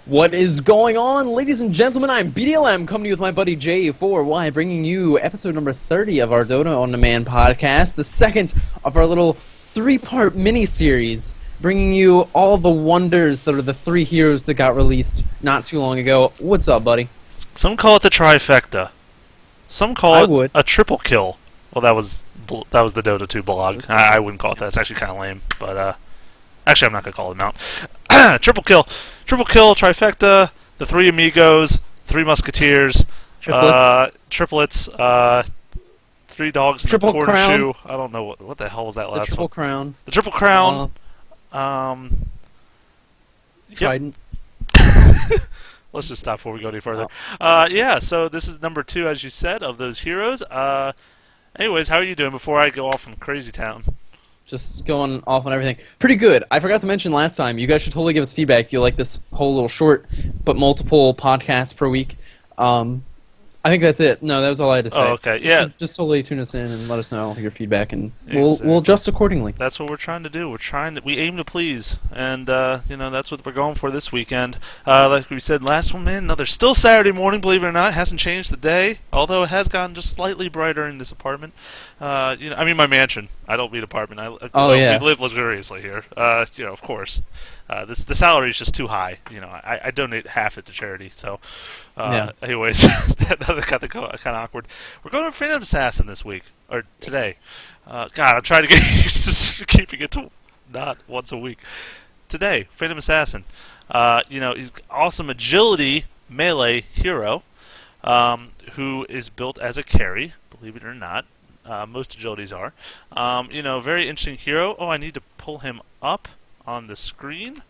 What is going on, ladies and gentlemen? I'm BDLM coming to you with my buddy J4Y, bringing you episode number 30 of our Dota On Demand podcast, the second of our little three-part mini-series, bringing you all the wonders that are the three heroes that got released not too long ago. What's up, buddy? Some call it the trifecta. Some call I it would. a triple kill. Well, that was the Dota 2 blog. I wouldn't call it that. It's actually kind of lame. But actually, I'm not gonna call it out. Triple kill, trifecta. The three amigos, three musketeers, triplets, three dogs in Triple the crown. shoe. I don't know what the hell was that The last Triple one. Crown. The triple crown. Yep. Trident. Let's just stop before we go any further. Yeah, so this is number 2, as you said, of those heroes. Anyways, how are you doing before I go off from Crazy Town? Just going off on everything. Pretty good. I forgot to mention last time, you guys should totally give us feedback if you like this whole little short but multiple podcasts per week. I think that's it. No, that was all I had to say. Oh, okay. Yeah. Just totally tune us in and let us know your feedback, and Exactly. we'll adjust accordingly. That's what we're trying to do. We aim to please, and that's what we're going for this weekend. Like we said last one, man. Another still Saturday morning, believe it or not. Hasn't changed the day, although it has gotten just slightly brighter in this apartment. I mean my mansion. I don't mean apartment. Yeah. We live luxuriously here. Of course. The salary is just too high. I donate half it to charity. So, Yeah. anyways, that got kind of awkward. We're going to Phantom Assassin this week or today. God, I'm trying to get used to keeping it to not once a week. Today, Phantom Assassin. He's awesome agility melee hero, who is built as a carry. Believe it or not, most agilities are. Very interesting hero. Oh, I need to pull him up on the screen.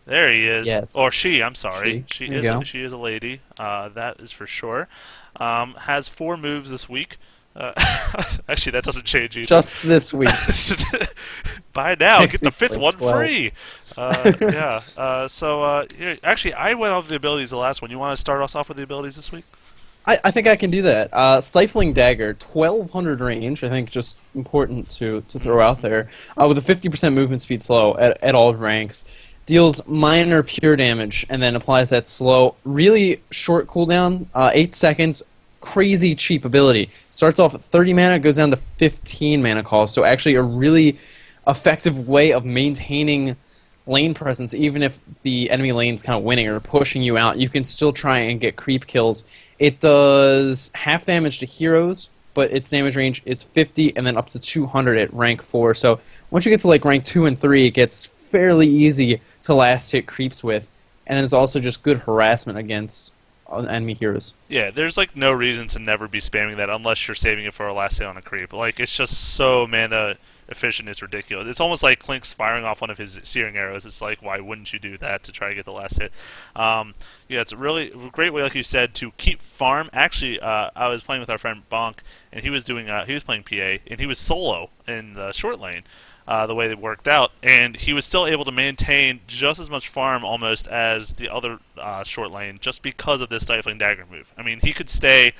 There he is. Yes. Or she, I'm sorry. She There you go. is a lady. That is for sure. Has 4 moves this week. Actually, that doesn't change either. Just this week. Buy now, Next get the week's 5th like one 12. free. Here, actually, I went off the abilities the last one. You want to start us off with the abilities this week? I think I can do that. Stifling Dagger, 1200 range. I think just important to throw out there. With a 50% movement speed slow at all ranks. Deals minor pure damage and then applies that slow. Really short cooldown, 8 seconds. Crazy cheap ability. Starts off at 30 mana, goes down to 15 mana cost. So actually a really effective way of maintaining lane presence. Even if the enemy lane's kind of winning or pushing you out, you can still try and get creep kills. It does half damage to heroes, but its damage range is 50 and then up to 200 at rank 4. So once you get to like rank 2 and 3, it gets fairly easy to last hit creeps with. And then it's also just good harassment against enemy heroes. Yeah, there's like no reason to never be spamming that unless you're saving it for a last hit on a creep. Like, it's just so mana efficient, it's ridiculous. It's almost like Clink's firing off one of his searing arrows. It's like, why wouldn't you do that to try to get the last hit? It's a really great way, like you said, to keep farm. Actually, I was playing with our friend Bonk, and he was playing PA, and he was solo in the short lane. The way it worked out, and he was still able to maintain just as much farm almost as the other short lane just because of this Stifling Dagger move. I mean, he could stay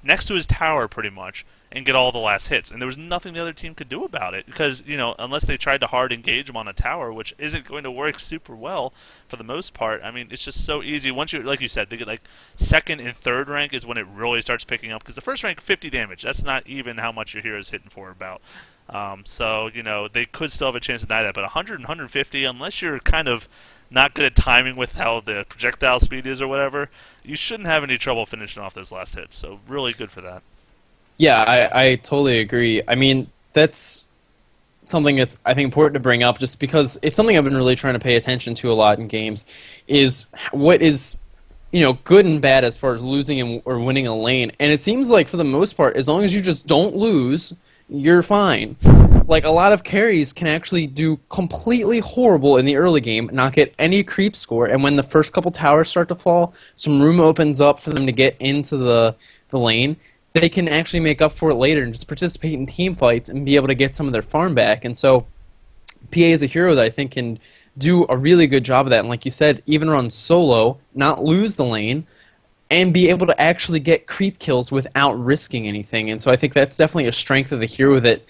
next to his tower pretty much and get all the last hits, and there was nothing the other team could do about it because, unless they tried to hard engage him on a tower, which isn't going to work super well for the most part. I mean, it's just so easy. Once you, like you said, they get like 2nd and 3rd rank is when it really starts picking up because the first rank 50 damage. That's not even how much your hero is hitting for about. They could still have a chance to deny that, but 100 and 150, unless you're kind of not good at timing with how the projectile speed is or whatever, you shouldn't have any trouble finishing off those last hits. So really good for that. Yeah, I totally agree. I mean, that's something that's, I think, important to bring up just because it's something I've been really trying to pay attention to a lot in games is what is, good and bad as far as losing or winning a lane. And it seems like, for the most part, as long as you just don't lose, you're fine. Like, a lot of carries can actually do completely horrible in the early game, not get any creep score, and when the first couple towers start to fall, some room opens up for them to get into the lane, they can actually make up for it later and just participate in team fights and be able to get some of their farm back. And so PA is a hero that I think can do a really good job of that, and like you said, even run solo, not lose the lane, and be able to actually get creep kills without risking anything. And so I think that's definitely a strength of the hero that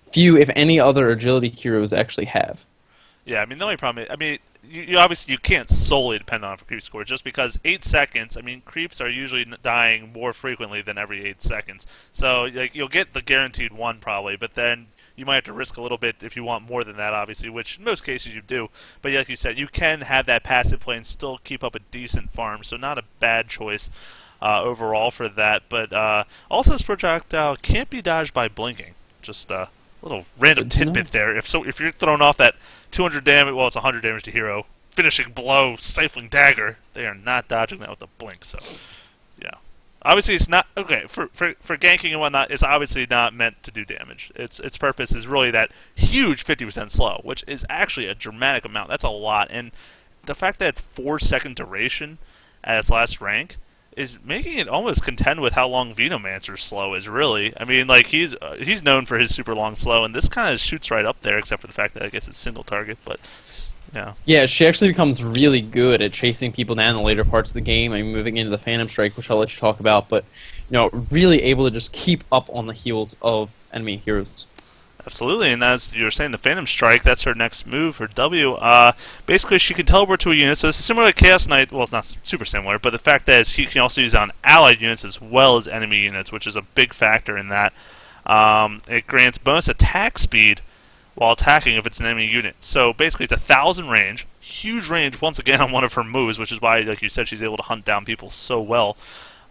few, if any, other agility heroes actually have. Yeah, I mean, the only problem is, you obviously you can't solely depend on it for creep score just because 8 seconds. I mean, creeps are usually dying more frequently than every 8 seconds. So like you'll get the guaranteed one probably, but then you might have to risk a little bit if you want more than that, obviously, which in most cases you do. But like you said, you can have that passive play and still keep up a decent farm, so not a bad choice overall for that. But also, this projectile can't be dodged by blinking. Just a little random Good to know. tidbit there. If you're throwing off that 200 damage, well, it's 100 damage to hero, finishing blow, stifling dagger, they are not dodging that with a blink. So, yeah. Obviously, it's not okay for ganking and whatnot. It's obviously not meant to do damage. Its purpose is really that huge 50% slow, which is actually a dramatic amount. That's a lot, and the fact that it's 4 second duration at its last rank is making it almost contend with how long Venomancer's slow is. Really, I mean, like he's known for his super long slow, and this kind of shoots right up there, except for the fact that I guess it's single target. But yeah, Yeah, she actually becomes really good at chasing people down in the later parts of the game. I mean, moving into the Phantom Strike, which I'll let you talk about, but really able to just keep up on the heels of enemy heroes. absolutely. And as you were saying, the Phantom Strike, that's her next move, her W. Basically, she can teleport to a unit. So it's similar to Chaos Knight. Well, it's not super similar, but the fact that she can also use it on allied units as well as enemy units, which is a big factor in that. It grants bonus attack speed while attacking if it's an enemy unit. So basically, it's 1,000 range, huge range once again on one of her moves, which is why, like you said, she's able to hunt down people so well.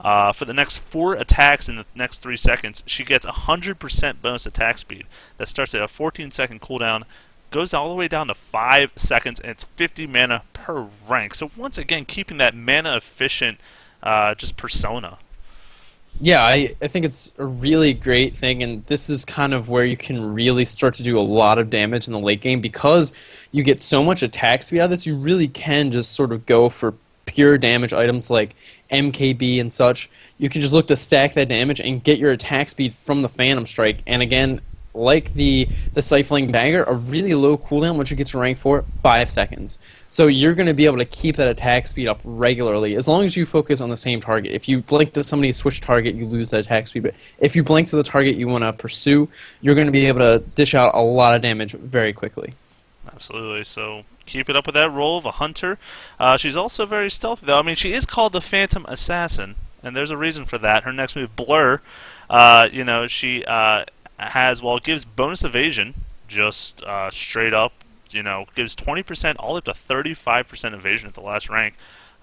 For the next 4 attacks in the next 3 seconds, she gets 100% bonus attack speed. That starts at a 14-second cooldown, goes all the way down to 5 seconds, and it's 50 mana per rank. So once again, keeping that mana efficient just persona. Yeah, I think it's a really great thing, and this is kind of where you can really start to do a lot of damage in the late game because you get so much attack speed out of this. You really can just sort of go for pure damage items like MKB and such. You can just look to stack that damage and get your attack speed from the Phantom Strike. And again, like the Stifling Dagger, a really low cooldown once you get to rank 4, 5 seconds. So you're going to be able to keep that attack speed up regularly as long as you focus on the same target. If you blink to somebody switch target, you lose that attack speed. But if you blink to the target you want to pursue, you're going to be able to dish out a lot of damage very quickly. Absolutely. So keep it up with that role of a hunter. She's also very stealthy, though. I mean, she is called the Phantom Assassin, and there's a reason for that. Her next move, Blur, she has, well, it gives bonus evasion, just straight up, gives 20% all up to 35% evasion at the last rank.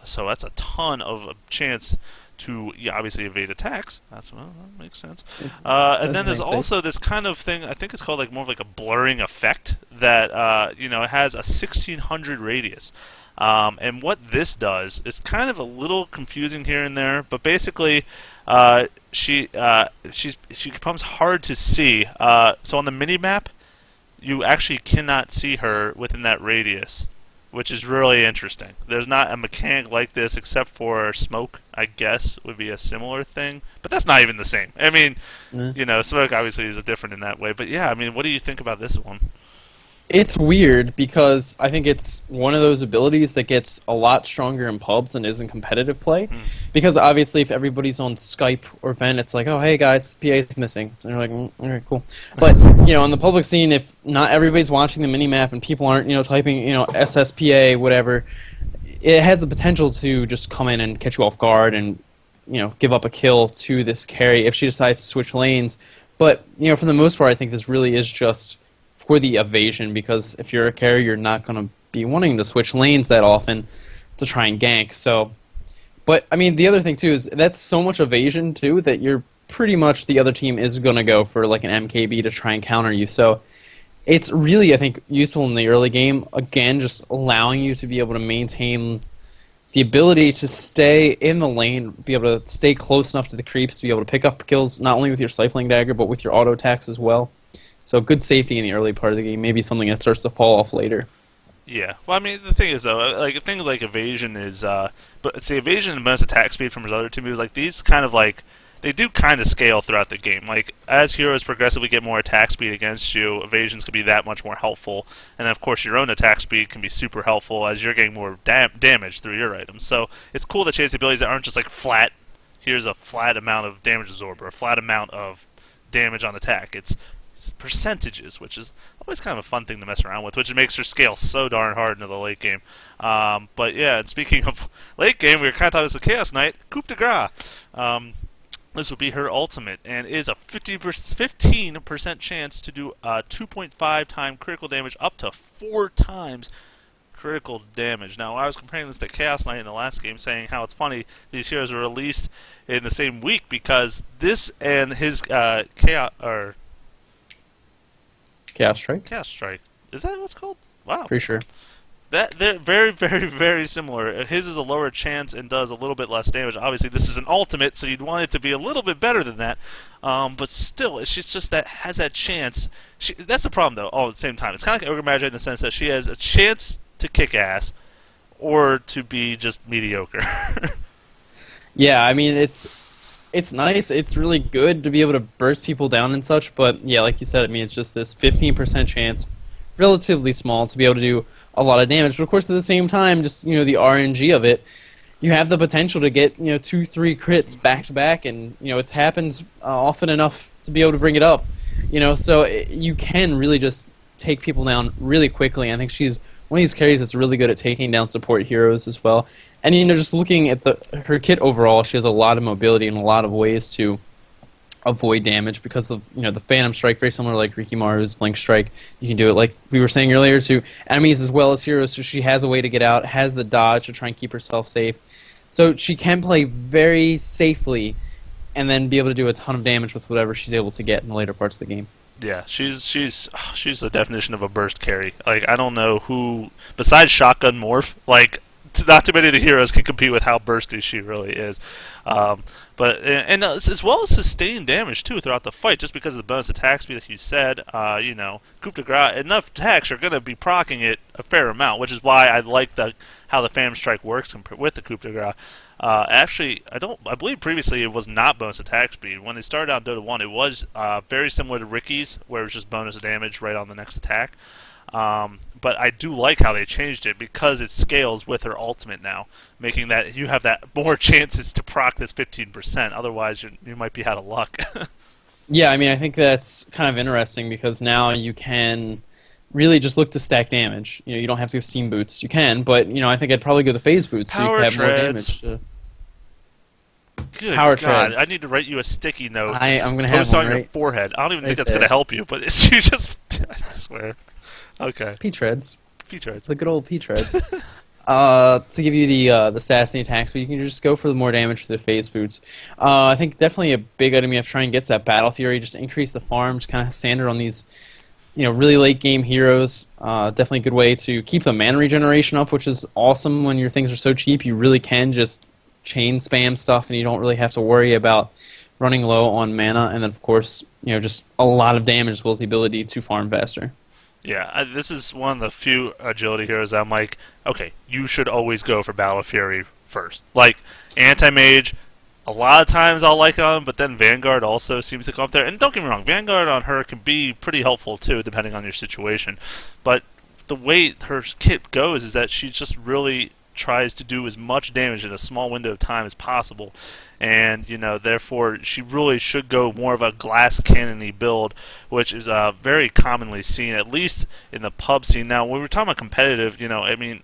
So that's a ton of a chance to obviously evade attacks. That makes sense. And then there's also this kind of thing. I think it's called like more of like a blurring effect that it has a 1600 radius. And what this does is kind of a little confusing here and there, but basically she becomes hard to see. So on the mini map, you actually cannot see her within that radius, which is really interesting. There's not a mechanic like this except for smoke, I guess, would be a similar thing. But that's not even the same. I mean, smoke obviously is different in that way. But yeah, I mean, what do you think about this one? It's weird because I think it's one of those abilities that gets a lot stronger in pubs than is in competitive play. Because obviously, if everybody's on Skype or Vent, it's like, oh, hey guys, PA is missing. And you're like, okay, cool. But on the public scene, if not everybody's watching the minimap and people aren't, typing, SSPA, whatever, it has the potential to just come in and catch you off guard and, give up a kill to this carry if she decides to switch lanes. But, for the most part, I think this really is just for the evasion, because if you're a carrier, you're not going to be wanting to switch lanes that often to try and gank. So, but I mean, the other thing too is that's so much evasion too that you're pretty much the other team is going to go for like an MKB to try and counter you. So it's really, I think, useful in the early game. Again, just allowing you to be able to maintain the ability to stay in the lane, be able to stay close enough to the creeps to be able to pick up kills not only with your Stifling Dagger but with your auto attacks as well. So good safety in the early part of the game, maybe something that starts to fall off later. Yeah. Well, I mean, the thing is, though, like things like evasion is, but it's the evasion and bonus attack speed from his other two moves. Like these, kind of like they do kind of scale throughout the game. Like as heroes progressively get more attack speed against you, evasions can be that much more helpful, and then, of course, your own attack speed can be super helpful as you're getting more damage through your items. So it's cool that she has abilities that aren't just like flat. Here's a flat amount of damage absorb or a flat amount of damage on attack. It's percentages, which is always kind of a fun thing to mess around with, which makes her scale so darn hard into the late game. But yeah, and speaking of late game, we were kind of talking about the Chaos Knight, Coup de Grace. This will be her ultimate, and is a 15% chance to do 2.5 times critical damage, up to 4 times critical damage. Now, I was comparing this to Chaos Knight in the last game, saying how it's funny these heroes were released in the same week, because this and his Chaos Strike? Chaos Strike, is that what it's called? Wow. Pretty sure. That they're very, very, very similar. His is a lower chance and does a little bit less damage. Obviously, this is an ultimate, so you'd want it to be a little bit better than that. But still, she's just that has that chance. That's the problem, though. All at the same time, it's kind of like Ogre Magi in the sense that she has a chance to kick ass, or to be just mediocre. Yeah, I mean it's nice. It's really good to be able to burst people down and such. But yeah, like you said, I mean it's just this 15% chance, relatively small, to be able to do a lot of damage. But of course, at the same time, just the RNG of it, you have the potential to get 2-3 crits back to back, and it's happened often enough to be able to bring it up. So you can really just take people down really quickly. I think she's one of these carries that's really good at taking down support heroes as well. And just looking at her kit overall, she has a lot of mobility and a lot of ways to avoid damage because of the Phantom Strike, very similar like Rikimaru's Blink Strike. You can do it like we were saying earlier to enemies as well as heroes. So she has a way to get out, has the dodge to try and keep herself safe. So she can play very safely, and then be able to do a ton of damage with whatever she's able to get in the later parts of the game. Yeah, she's the definition of a burst carry. Like, I don't know who besides Shotgun Morph, like, not too many of the heroes can compete with how bursty she really is. But as well as sustained damage too throughout the fight, just because of the bonus attack speed, like you said. Coup de Grace, enough attacks are going to be proccing it a fair amount, which is why I like how the Phantom Strike works with the Coup de Grace. Actually, I believe previously it was not bonus attack speed. When they started out in Dota 1, it was very similar to Ricky's, where it was just bonus damage right on the next attack. But I do like how they changed it because it scales with her ultimate now, making that you have that more chances to proc this 15%. Otherwise, you might be out of luck. Yeah, I mean, I think that's kind of interesting because now you can really just look to stack damage. You don't have to go Seam Boots. You can, but I think I'd probably go the Phase Boots so you can have more damage. Good Power God, Treads. I need to write you a sticky note. I'm going to have post one on your right, forehead. I don't even think right that's going to there. help you, but you just, I swear. Okay. P-Treads. P-Treads. The good old P-Treads. To give you the stats and the attacks, but you can just go for the more damage for the Phase Boots. I think definitely a big item you have to try and get is that Battle Fury. Just increase the farm, just kind of standard on these really late game heroes. Definitely a good way to keep the mana regeneration up, which is awesome when your things are so cheap. You really can just chain spam stuff, and you don't really have to worry about running low on mana. And then, of course, just a lot of damage with the ability to farm faster. Yeah, this is one of the few agility heroes I'm like, okay, you should always go for Battle Fury first. Like, Anti-Mage, a lot of times I'll like it on, but then Vanguard also seems to come up there. And don't get me wrong, Vanguard on her can be pretty helpful too, depending on your situation. But the way her kit goes is that she just really tries to do as much damage in a small window of time as possible. And, therefore, she really should go more of a glass cannon-y build, which is very commonly seen, at least in the pub scene. Now, when we're talking about competitive, I mean,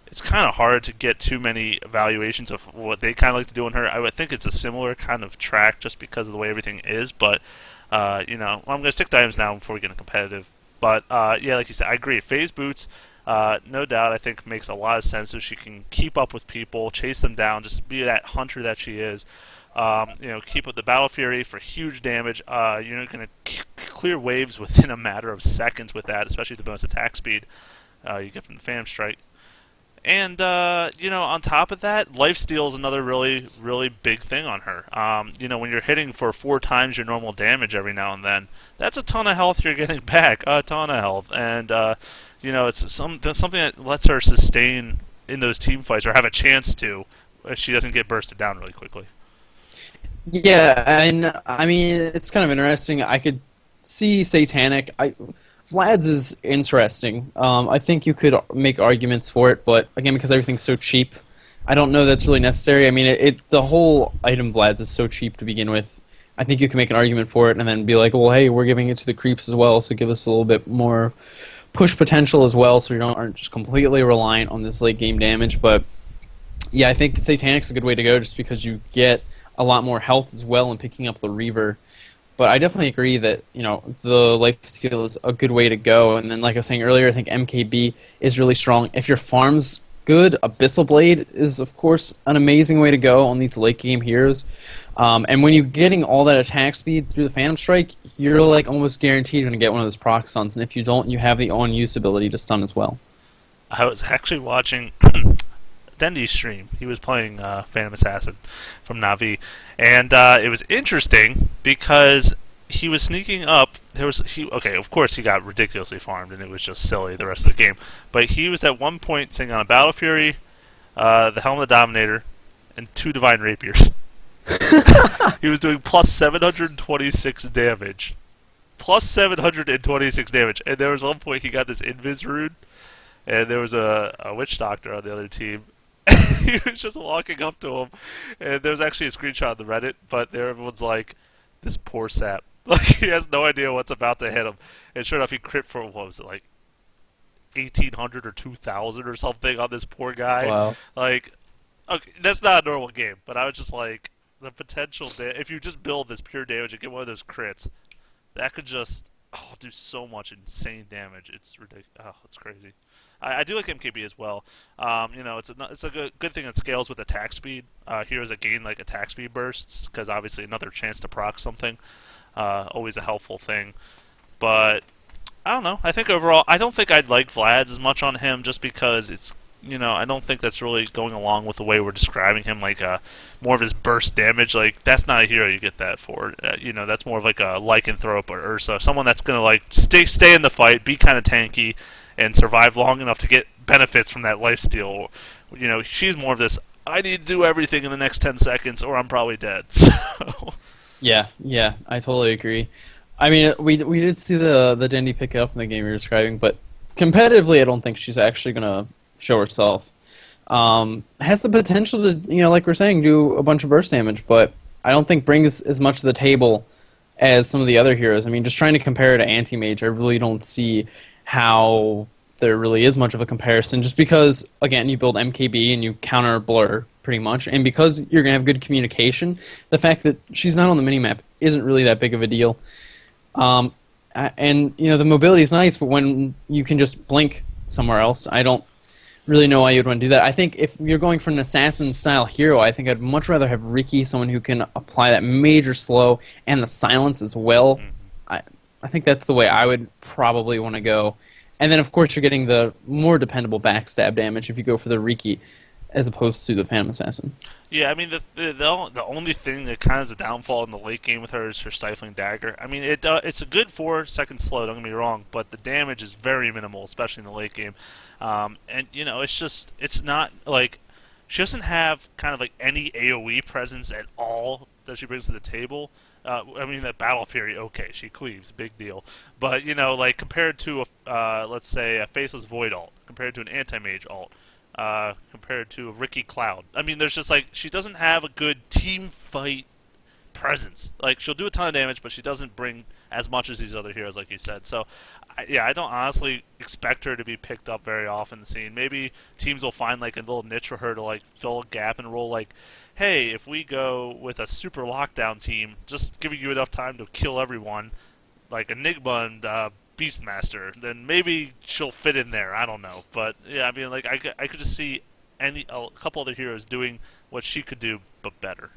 it's kind of hard to get too many evaluations of what they kind of like to do on her. I would think it's a similar kind of track just because of the way everything is, but, I'm going to stick to items now before we get into competitive. But, yeah, like you said, I agree. Phase Boots, no doubt, I think makes a lot of sense so she can keep up with people, chase them down, just be that hunter that she is. Keep up the Battle Fury for huge damage. You're going to clear waves within a matter of seconds with that, especially the bonus attack speed you get from the Phantom Strike. And, on top of that, lifesteal is another really, really big thing on her. When you're hitting for 4 times your normal damage every now and then, that's a ton of health you're getting back, a ton of health. And, it's something that lets her sustain in those team fights, or have a chance to, if she doesn't get bursted down really quickly. Yeah, and I mean, it's kind of interesting. I could see Satanic. Vlad's is interesting. I think you could make arguments for it, but again, because everything's so cheap, I don't know that's really necessary. I mean, the whole item Vlad's is so cheap to begin with I think you can make an argument for it and then be like, well, hey, we're giving it to the creeps as well, so give us a little bit more push potential as well, so you aren't just completely reliant on this late game damage. But yeah, I think Satanic's a good way to go just because you get a lot more health as well in picking up the Reaver. But I definitely agree that the life steal is a good way to go. And then, like I was saying earlier, I think MKB is really strong. If your farm's good, Abyssal Blade is of course an amazing way to go on these late game heroes. And when you're getting all that attack speed through the Phantom Strike, you're like almost guaranteed going to get one of those proc stuns. And if you don't, you have the on use ability to stun as well. I was actually watching Dendy's stream. He was playing Phantom Assassin from Navi, and it was interesting because he was sneaking up. Okay, of course he got ridiculously farmed, and it was just silly the rest of the game. But he was at one point sitting on a Battle Fury, the Helm of the Dominator, and 2 Divine Rapiers. He was doing plus 726 damage. Plus 726 damage. And there was one point he got this Invis rune, and there was a Witch Doctor on the other team. He was just walking up to him, and there was actually a screenshot of the Reddit, but there everyone's like, this poor sap. Like, he has no idea what's about to hit him. And sure enough, he crit for, what was it, like 1,800 or 2,000 or something on this poor guy. Wow. Like, okay, that's not a normal game, but I was just like, the potential, if you just build this pure damage and get one of those crits, that could just do so much insane damage. It's ridiculous. Oh, it's crazy. I do like MKB as well. It's a good thing that scales with attack speed. Heroes that gain like attack speed bursts, because obviously another chance to proc something, always a helpful thing. But I don't know. I think overall, I don't think I'd like Vlad's as much on him, just because it's I don't think that's really going along with the way we're describing him. Like more of his burst damage. Like that's not a hero you get that for. That's more of like a Lycanthrope or Ursa, someone that's gonna like stay in the fight, be kind of tanky, and survive long enough to get benefits from that lifesteal. She's more of this, I need to do everything in the next 10 seconds or I'm probably dead. So. Yeah, I totally agree. I mean, we did see the Dendi pick up in the game you're describing, but competitively, I don't think she's actually going to show herself. Has the potential to, like we're saying, do a bunch of burst damage, but I don't think brings as much to the table as some of the other heroes. I mean, just trying to compare her to Anti-Mage, I really don't see how there really is much of a comparison, just because, again, you build MKB and you counter Blur, pretty much, and because you're going to have good communication, the fact that she's not on the minimap isn't really that big of a deal. And, the mobility is nice, but when you can just blink somewhere else, I don't really know why you'd want to do that. I think if you're going for an assassin-style hero, I think I'd much rather have Riki, someone who can apply that major slow and the silence as well. I think that's the way I would probably want to go. And then, of course, you're getting the more dependable backstab damage if you go for the Riki as opposed to the Phantom Assassin. Yeah, I mean, the only thing that kind of is a downfall in the late game with her is her Stifling Dagger. I mean, it's a good 4-second slow, don't get me wrong, but the damage is very minimal, especially in the late game. It's not like she doesn't have kind of like any AoE presence at all that she brings to the table. I mean, that Battle Fury, okay, she cleaves, big deal. But, like, compared to, let's say, a Faceless Void ult, compared to an Anti-Mage ult, compared to a Riki Cloud. I mean, there's just, like, she doesn't have a good team fight presence. Like, she'll do a ton of damage, but she doesn't bring as much as these other heroes, like you said. So, I don't honestly expect her to be picked up very often in the scene. Maybe teams will find, like, a little niche for her to, like, fill a gap and roll, like, hey, if we go with a super lockdown team, just giving you enough time to kill everyone, like Enigma and Beastmaster, then maybe she'll fit in there. I don't know. But, yeah, I mean, like, I could just see a couple other heroes doing what she could do, but better.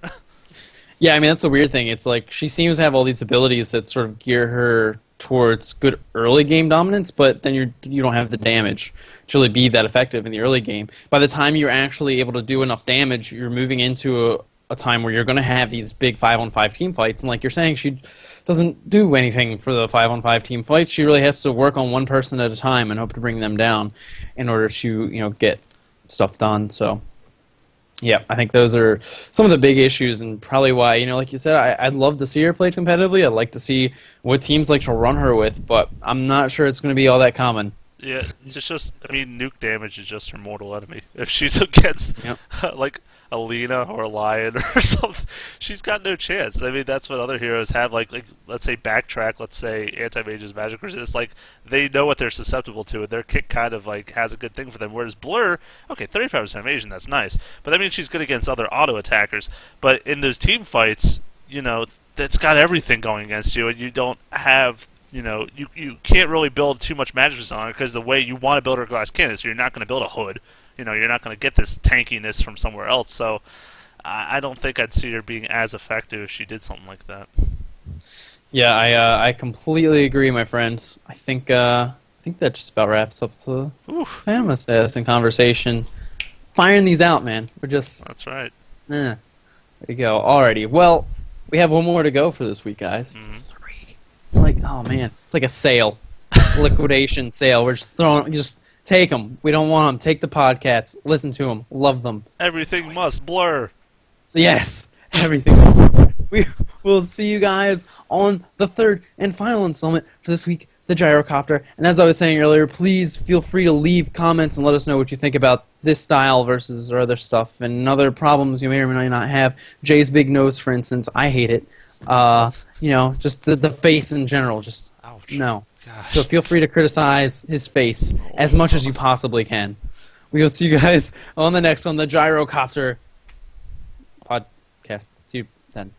Yeah, I mean, that's the weird thing. It's like she seems to have all these abilities that sort of gear her towards good early game dominance, but then you don't have the damage to really be that effective in the early game. By the time you're actually able to do enough damage, you're moving into a time where you're going to have these big 5-on-5 team fights, and like you're saying, she doesn't do anything for the 5-on-5 team fights. She really has to work on one person at a time and hope to bring them down in order to get stuff done. So yeah, I think those are some of the big issues, and probably why, like you said, I'd love to see her played competitively. I'd like to see what teams like to run her with, but I'm not sure it's going to be all that common. Yeah, it's just, I mean, nuke damage is just her mortal enemy. If she's against, Yep. like, a Lena or a Lion or something. She's got no chance. I mean, that's what other heroes have. Like let's say Backtrack, let's say Anti-Mage's Magic Resist. Like they know what they're susceptible to, and their kit kind of like has a good thing for them. Whereas Blur, okay, 35% evasion, that's nice, but that means she's good against other auto attackers. But in those team fights, that's got everything going against you, and you don't have. You can't really build too much magic resist on her because the way you want to build her glass cannon, so you're not going to build a hood. You're not going to get this tankiness from somewhere else. So I don't think I'd see her being as effective if she did something like that. Yeah, I completely agree, my friends. I think that just about wraps up the famous testing conversation. Firing these out, man. We're just That's right. there you go. Alrighty. Well, we have one more to go for this week, guys. Mm-hmm. 3. It's like, oh man, it's like a sale, liquidation sale. We're just take them. We don't want them. Take the podcasts. Listen to them. Love them. Everything must blur. Yes, everything. We will see you guys on the third and final installment for this week, the Gyrocopter. And as I was saying earlier, please feel free to leave comments and let us know what you think about this style versus our other stuff and other problems you may or may not have. Jay's big nose, for instance, I hate it. Just the face in general. Just Ouch. no. Gosh. So feel free to criticize his face as much as you possibly can. We will see you guys on the next one, the Gyrocopter podcast. See you then.